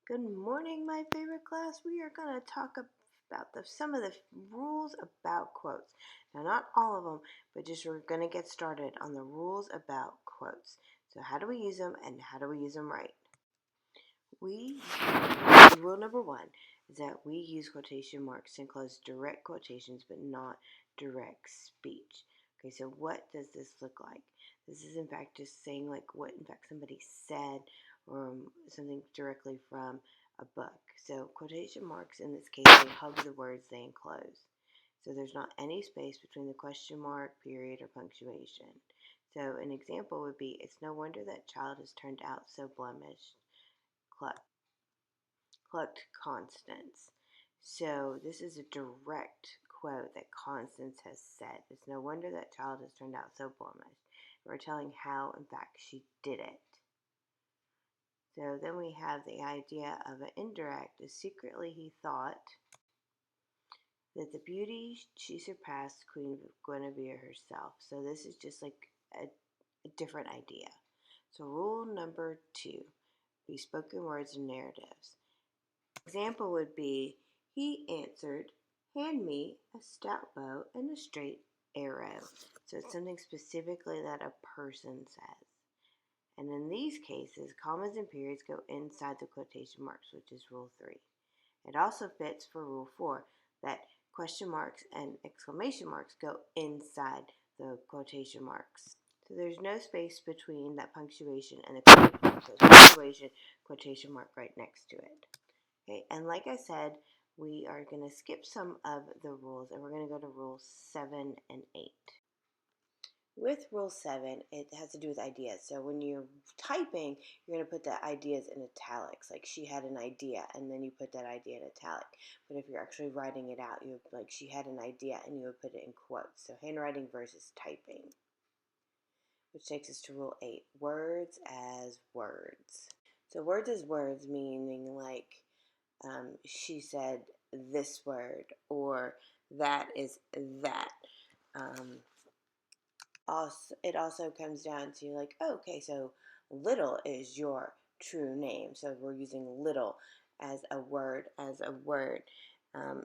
Good morning, my favorite class. We are going to talk about some of the rules about quotes. Now, not all of them, but just we're going to get started on the rules about quotes. So how do we use them and how do we use them right? Rule number one is that we use quotation marks to enclose direct quotations but not direct speech. Okay, so what does this look like? This is in fact just saying like what in fact somebody said or something directly from a book. So quotation marks in this case, they hug the words they enclose. So there's not any space between the question mark, period, or punctuation. So an example would be, it's no wonder that child has turned out so blemished. Clucked Constance. So this is a direct quote that Constance has said. It's no wonder that child has turned out so blemished. We're telling how, in fact, she did it. So then we have the idea of an indirect. Is secretly he thought that the beauty she surpassed Queen Guinevere herself. So this is just like a different idea. So rule number 2, be spoken words and narratives. Example would be, he answered, hand me a stout bow and a straight arrow. So it's something specifically that a person says. And in these cases, commas and periods go inside the quotation marks, which is rule 3. It also fits for rule 4, that question marks and exclamation marks go inside the quotation marks. So there's no space between that punctuation and the quotation mark. So punctuation, quotation mark right next to it. Okay, and like I said, we are going to skip some of the rules and we're going to go to rules 7 and 8. With rule 7, it has to do with ideas. So when you're typing, you're going to put the ideas in italics. Like she had an idea, and then you put that idea in italic. But if you're actually writing it out, you would, like she had an idea, and you would put it in quotes. So handwriting versus typing. Which takes us to rule 8, words as words. So words as words meaning like she said this word, or that is that. It also comes down to like, oh, okay, so little is your true name. So we're using little as a word.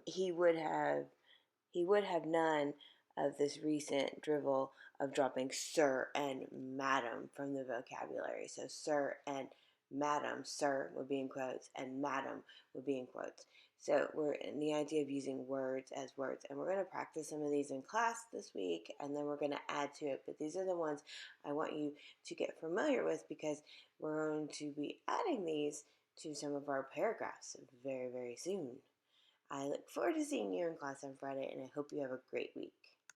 He would have none of this recent drivel of dropping sir and madam from the vocabulary. So sir and madam, sir would be in quotes and madam would be in quotes. So we're in the idea of using words as words, and we're going to practice some of these in class this week, and then we're going to add to it. But these are the ones I want you to get familiar with, because we're going to be adding these to some of our paragraphs very, very soon. I look forward to seeing you in class on Friday, and I hope you have a great week.